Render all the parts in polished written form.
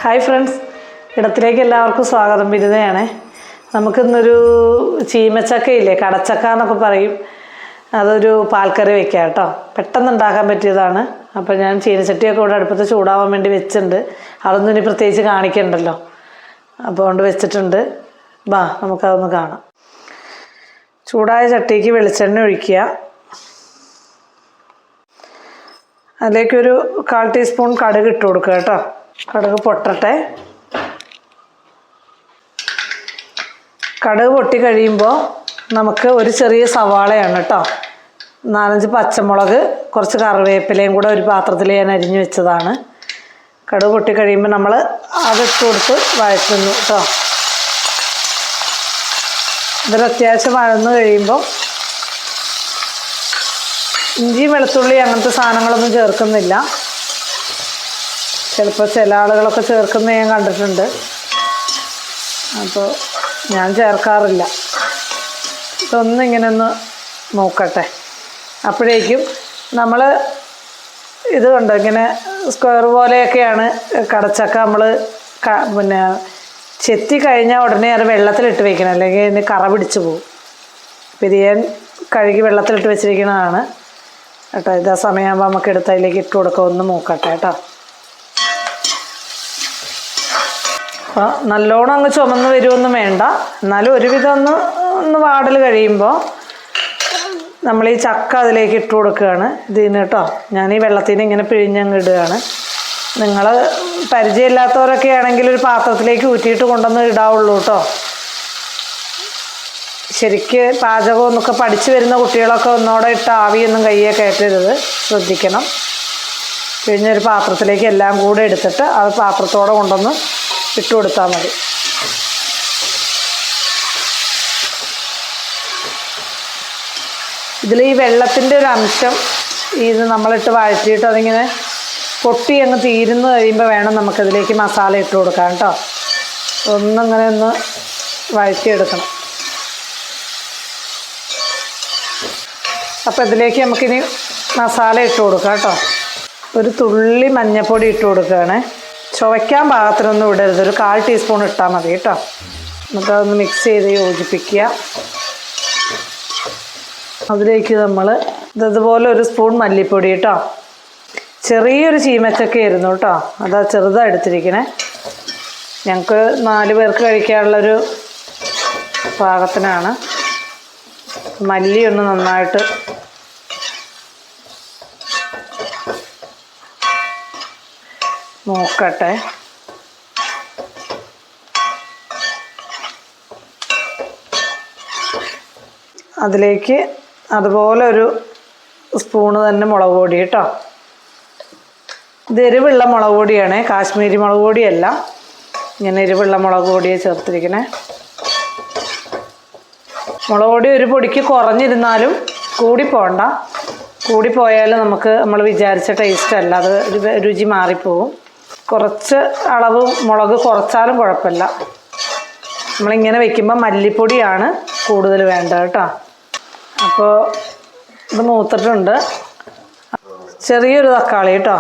Hi friends, ഇടത്തിലേക്ക് എല്ലാവർക്കും സ്വാഗതം. ബിരുദയാണ്. നമുക്കിന്നൊരു ചീമച്ചക്കയില്ലേ, കടച്ചക്ക എന്നൊക്കെ പറയും, അതൊരു പാൽക്കറി വയ്ക്കാം കേട്ടോ. പെട്ടെന്ന് ഉണ്ടാക്കാൻ പറ്റിയതാണ്. അപ്പോൾ ഞാൻ ചീനച്ചട്ടിയൊക്കെ ഇവിടെ അടുപ്പത്ത് ചൂടാവാൻ വേണ്ടി വെച്ചിട്ടുണ്ട്. അതൊന്നും ഇനി പ്രത്യേകിച്ച് കാണിക്കണ്ടല്ലോ, അപ്പോൾ കൊണ്ട് വെച്ചിട്ടുണ്ട്. ബാ നമുക്കതൊന്ന് കാണാം. ചൂടായ ചട്ടിക്ക് വെളിച്ചെണ്ണ ഒഴിക്കുക. അതിലേക്കൊരു 1/4 ടീസ്പൂൺ കടുക് ഇട്ട് കൊടുക്കുക കേട്ടോ. കടുക് പൊട്ടട്ടെ. കടുക് പൊട്ടി കഴിയുമ്പോൾ നമുക്ക് ഒരു ചെറിയ സവാളയാണ് കേട്ടോ, 4-5 പച്ചമുളക്, കുറച്ച് കറിവേപ്പിലയും കൂടെ ഒരു പാത്രത്തിൽ ഞാൻ അരിഞ്ഞു വെച്ചതാണ്. കടുക് പൊട്ടി കഴിയുമ്പോൾ നമ്മൾ അതിട്ട് കൊടുത്ത് വഴറ്റുന്നു കേട്ടോ. ഇതിൽ അത്യാവശ്യം വഴന്ന് കഴിയുമ്പോൾ ഇഞ്ചി വെളുത്തുള്ളി അങ്ങനത്തെ സാധനങ്ങളൊന്നും ചേർക്കുന്നില്ല. ചിലപ്പോൾ ചില ആളുകളൊക്കെ ചേർക്കുന്നത് ഞാൻ കണ്ടിട്ടുണ്ട്, അപ്പോൾ ഞാൻ ചേർക്കാറില്ല. ഇതൊന്നിങ്ങനെ ഒന്ന് നോക്കട്ടെ. അപ്പോഴേക്കും നമ്മൾ ഇത് കണ്ടോ, ഇങ്ങനെ സ്ക്വയർ പോലെയൊക്കെയാണ് കടച്ചക്ക. നമ്മൾ പിന്നെ ചെത്തി കഴിഞ്ഞാൽ ഉടനെ അത് വെള്ളത്തിലിട്ട് വയ്ക്കണം, അല്ലെങ്കിൽ അതിന് കറ പിടിച്ച് പോകും. പിരിയാൻ കഴുകി വെള്ളത്തിലിട്ട് വെച്ചിരിക്കുന്നതാണ് കേട്ടോ. ഇതാ സമയമാകുമ്പോൾ നമുക്ക് എടുത്ത് അതിലേക്ക് ഇട്ട് കൊടുക്കുക. ഒന്ന് മൂക്കട്ടെ കേട്ടോ. അപ്പോൾ നല്ലോണം അങ്ങ് ചുമന്ന് വരുമൊന്നും വേണ്ട, എന്നാലും ഒരുവിധം ഒന്ന് വാടൽ കഴിയുമ്പോൾ നമ്മൾ ഈ ചക്ക അതിലേക്ക് ഇട്ട് കൊടുക്കുകയാണ്. ഇതിന് കേട്ടോ, ഞാൻ ഈ വെള്ളത്തിന് ഇങ്ങനെ പിഴിഞ്ഞങ്ങ് ഇടുകയാണ്. നിങ്ങൾ പരിചയമില്ലാത്തവരൊക്കെ ആണെങ്കിൽ ഒരു പാത്രത്തിലേക്ക് ഊറ്റിയിട്ട് കൊണ്ടുവന്ന് ഇടാവുള്ളൂ കേട്ടോ. ശരിക്ക് പാചകം എന്നൊക്കെ പഠിച്ചു വരുന്ന കുട്ടികളൊക്കെ ഒന്നോടെ ഇട്ട് ആവിയൊന്നും കയ്യെ കയറ്റരുത്, ശ്രദ്ധിക്കണം. പിഴിഞ്ഞൊരു പാത്രത്തിലേക്ക് എല്ലാം കൂടെ എടുത്തിട്ട് അത് പാത്രത്തോടെ കൊണ്ടുവന്ന് ഇട്ട് കൊടുത്താൽ മതി. ഇതിൽ ഈ വെള്ളത്തിൻ്റെ ഒരു അംശം ഇത് നമ്മളിട്ട് വഴറ്റിയിട്ട് അതിങ്ങനെ പൊട്ടി അങ്ങ് തീരുന്നു കഴിയുമ്പോൾ വേണം നമുക്കതിലേക്ക് മസാല ഇട്ട് കൊടുക്കാം കേട്ടോ. ഒന്നങ്ങനെ ഒന്ന് വഴറ്റിയെടുക്കണം. അപ്പോൾ ഇതിലേക്ക് നമുക്കിനി മസാല ഇട്ട് കൊടുക്കാം കേട്ടോ. ഒരു തുള്ളി മഞ്ഞൾപ്പൊടി ഇട്ട് കൊടുക്കുകയാണ്. ചുവയ്ക്കാൻ പാകത്തിനൊന്നും ഇടരുത്, ഒരു 1/4 ടീസ്പൂൺ ഇട്ടാൽ മതി കേട്ടോ. എന്നിട്ട് അതൊന്ന് മിക്സ് ചെയ്ത് യോജിപ്പിക്കുക. അതിലേക്ക് നമ്മൾ ഇതുപോലെ ഒരു സ്പൂൺ മല്ലിപ്പൊടി കേട്ടോ. ചെറിയൊരു ചീമച്ചക്കയായിരുന്നു കേട്ടോ, അതാ ചെറുതാണ് എടുത്തിരിക്കണേ. ഞങ്ങൾക്ക് 4 പേർക്ക് കഴിക്കാനുള്ളൊരു പാകത്തിനാണ്. മല്ലി ഒന്ന് നന്നായിട്ട് നോക്കട്ടെ. അതിലേക്ക് അതുപോലെ ഒരു സ്പൂണ് തന്നെ മുളക് പൊടി കേട്ടോ. ഇത് എരിവുള്ള മുളക് പൊടിയാണ്, കാശ്മീരി മുളക് പൊടിയല്ല. ഇങ്ങനെ എരിവുള്ള മുളക് പൊടിയെ ചേർത്തിരിക്കണേ. മുളക് പൊടി ഒരു പൊടിക്ക് കുറഞ്ഞിരുന്നാലും കൂടിപ്പോണ്ട. കൂടിപ്പോയാൽ നമ്മൾ വിചാരിച്ച ടേസ്റ്റ് അല്ല, അത് രുചി മാറിപ്പോവും. കുറച്ച് അളവ് മുളക് കുറച്ചാലും കുഴപ്പമില്ല. നമ്മളിങ്ങനെ വയ്ക്കുമ്പോൾ മല്ലിപ്പൊടിയാണ് കൂടുതൽ വേണ്ടത് കേട്ടോ. അപ്പോൾ ഇത് മൂത്തിട്ടുണ്ട്. ചെറിയൊരു തക്കാളി കേട്ടോ,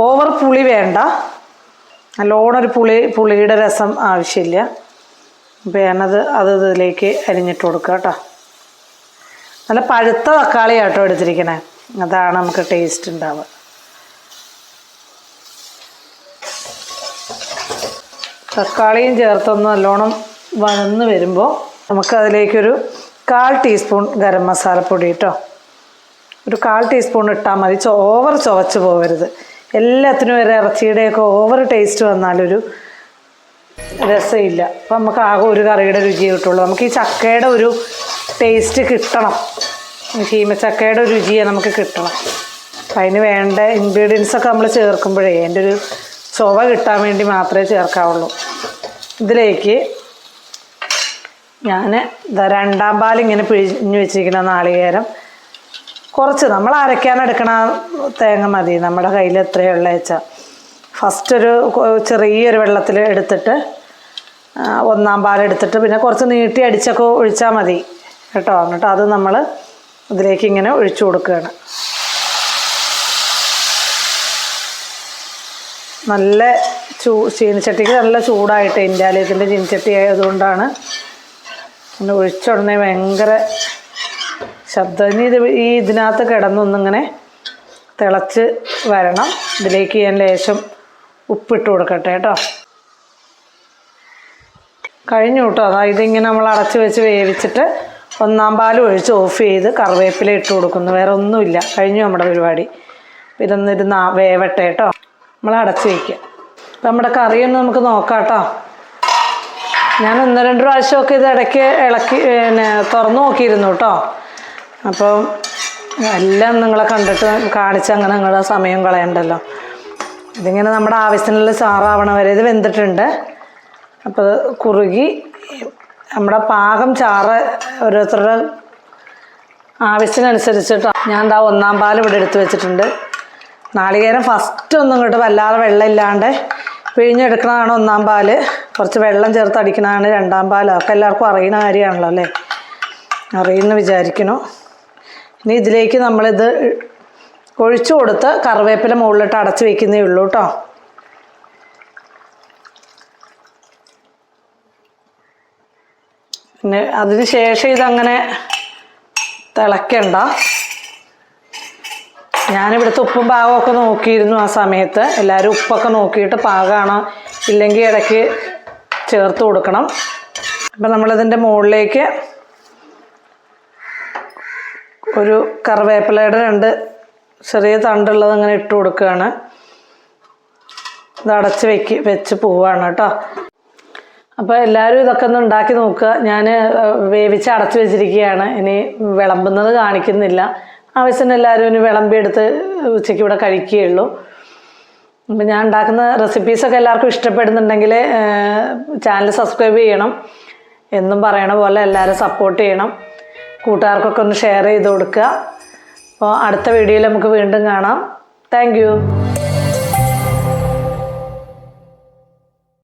ഓവർ പുളി വേണ്ട, നല്ലോണം ഒരു പുളിയുടെ രസം ആവശ്യമില്ല. അപ്പോൾ ഞാനത് ഇതിലേക്ക് അരിഞ്ഞിട്ട് കൊടുക്കുക കേട്ടോ. നല്ല പഴുത്ത തക്കാളിയാട്ടോ എടുത്തിരിക്കണേ, അതാണ് നമുക്ക് ടേസ്റ്റ് ഉണ്ടാവുക. തക്കാളിയും ചേർത്തൊന്ന് നല്ലോണം വഴന്ന് വരുമ്പോൾ നമുക്കതിലേക്കൊരു 1/4 ടീസ്പൂൺ ഗരം മസാലപ്പൊടി കേട്ടോ. ഒരു 1/4 ടീസ്പൂൺ ഇട്ടാൽ മതി, ഓവർ ചുവച്ച് പോകരുത്. എല്ലാത്തിനും ഒരു ഇറച്ചിയുടെയൊക്കെ ഓവർ ടേസ്റ്റ് വന്നാലൊരു രസമില്ല. അപ്പം നമുക്ക് ആകെ ഒരു കറിയുടെ രുചി കിട്ടുള്ളൂ. നമുക്ക് ഈ ചക്കയുടെ ഒരു ടേസ്റ്റ് കിട്ടണം, ചീമച്ചക്കയുടെ രുചിയെ നമുക്ക് കിട്ടണം. അപ്പം അതിന് വേണ്ട ഇൻഗ്രീഡിയൻസൊക്കെ നമ്മൾ ചേർക്കുമ്പോഴേ അതിൻ്റെ ഒരു ചുവ കിട്ടാൻ വേണ്ടി മാത്രമേ ചേർക്കാവുള്ളൂ. ഇതിലേക്ക് ഞാൻ 2ാം പാലിങ്ങനെ പിഴിഞ്ഞ് വെച്ചിരിക്കുന്ന നാളികേരം, കുറച്ച് നമ്മൾ അരയ്ക്കാനെടുക്കണ തേങ്ങ മതി, നമ്മുടെ കയ്യിൽ എത്രയുള്ള വെച്ചാൽ. ഫസ്റ്റ് ഒരു ചെറിയൊരു വെള്ളത്തിൽ എടുത്തിട്ട് 1ാം പാലെടുത്തിട്ട് പിന്നെ കുറച്ച് നീട്ടി അടിച്ചൊക്കെ ഒഴിച്ചാൽ മതി കേട്ടോ. എന്നിട്ട് അത് നമ്മൾ ഇതിലേക്ക് ഇങ്ങനെ ഒഴിച്ചു കൊടുക്കുകയാണ്. നല്ല ചീനിച്ചട്ടിക്ക് നല്ല ചൂടായിട്ട് ഇന്ത്യാലയത്തിൻ്റെ ചീനിച്ചട്ടി ആയതുകൊണ്ടാണ് ഒന്ന് ഒഴിച്ചുടനെ ഭയങ്കര ശബ്ദം. ഇനി ഇതിനകത്ത് കിടന്നൊന്നിങ്ങനെ തിളച്ച് വരണം. ഇതിലേക്ക് ഞാൻ ലേശം ഉപ്പിട്ട് കൊടുക്കട്ടെ കേട്ടോ. കഴിഞ്ഞു കേട്ടോ. അതായത് ഇതിങ്ങനെ നമ്മൾ അടച്ച് വെച്ച് വേവിച്ചിട്ട് ഒന്നാം പാൽ ഒഴിച്ച് ഓഫ് ചെയ്ത് കറിവേപ്പില ഇട്ട് കൊടുക്കുന്നു. വേറെ ഒന്നുമില്ല. കഴിഞ്ഞു നമ്മുടെ പരിപാടി. ഇതൊന്നിരുന്ന് വേവട്ടെ കേട്ടോ. നമ്മൾ അടച്ച് വയ്ക്കുക. അപ്പം നമ്മുടെ കറിയൊന്ന് നമുക്ക് നോക്കാം കേട്ടോ. ഞാൻ 1-2 പ്രാവശ്യമൊക്കെ ഇത് ഇടയ്ക്ക് ഇളക്കി തുറന്നു നോക്കിയിരുന്നു കേട്ടോ. അപ്പം എല്ലാം നിങ്ങളെ കണ്ടിട്ട് കാണിച്ച് അങ്ങനെ നിങ്ങളുടെ സമയം കളയണ്ടല്ലോ. ഇതിങ്ങനെ നമ്മുടെ ആവശ്യത്തിനുള്ള ചാറാവണ വരെ ഇത് വെന്തിട്ടുണ്ട്. അപ്പോൾ കുറുകി നമ്മുടെ പാകം ചാറ് ഓരോരുത്തരുടെ ആവശ്യത്തിനനുസരിച്ചിട്ടോ. ഞാൻ എന്താ ഒന്നാം പാൽ ഇവിടെ എടുത്ത് വെച്ചിട്ടുണ്ട്. നാളികേരം ഫസ്റ്റ് ഒന്നും ഇങ്ങോട്ട് വല്ലാതെ വെള്ളമില്ലാണ്ട് പിഴിഞ്ഞെടുക്കണതാണ് ഒന്നാം പാൽ. കുറച്ച് വെള്ളം ചേർത്ത് അടിക്കണതാണ് രണ്ടാം പാൽ. അതൊക്കെ എല്ലാവർക്കും അറിയുന്ന കാര്യമാണല്ലോ അല്ലേ? അറിയുമെന്ന് വിചാരിക്കണു. ഇനി ഇതിലേക്ക് നമ്മളിത് ഒഴിച്ചു കൊടുത്ത് കറിവേപ്പില മുകളിലിട്ട് അടച്ച് വയ്ക്കുന്നേ ഉള്ളൂ കേട്ടോ. പിന്നെ അതിന് ശേഷം ഇതങ്ങനെ തിളയ്ക്കണ്ട. ഞാനിവിടുത്തെ ഉപ്പും പാകമൊക്കെ നോക്കിയിരുന്നു ആ സമയത്ത്. എല്ലാവരും ഉപ്പൊക്കെ നോക്കിയിട്ട് പാകമാണോ ഇല്ലെങ്കിൽ ഇടയ്ക്ക് ചേർത്ത് കൊടുക്കണം. അപ്പം നമ്മളിതിൻ്റെ മുകളിലേക്ക് ഒരു കറിവേപ്പിലയുടെ 2 ചെറിയ തണ്ടുള്ളത് അങ്ങനെ ഇട്ട് കൊടുക്കുകയാണ്. ഇത് അടച്ച് വെച്ച് പോവുകയാണ് കേട്ടോ. അപ്പോൾ എല്ലാവരും ഇതൊക്കെ ഒന്ന് ഉണ്ടാക്കി നോക്കുക. ഞാൻ വേവിച്ച് അടച്ച് വെച്ചിരിക്കുകയാണ്. ഇനി വിളമ്പുന്നത് കാണിക്കുന്നില്ല. ആവശ്യത്തിന് എല്ലാവരും ഇനി വിളമ്പിയെടുത്ത് ഉച്ചയ്ക്ക് ഇവിടെ കഴിക്കുകയുള്ളൂ. അപ്പം ഞാൻ ഉണ്ടാക്കുന്ന റെസിപ്പീസൊക്കെ എല്ലാവർക്കും ഇഷ്ടപ്പെടുന്നുണ്ടെങ്കിൽ ചാനൽ സബ്സ്ക്രൈബ് ചെയ്യണം. എന്നും പറയണ പോലെ എല്ലാവരും സപ്പോർട്ട് ചെയ്യണം. കൂട്ടുകാർക്കൊക്കെ ഒന്ന് ഷെയർ ചെയ്ത് കൊടുക്കുക. അപ്പോൾ അടുത്ത വീഡിയോയിൽ നമുക്ക് വീണ്ടും കാണാം. Thank you.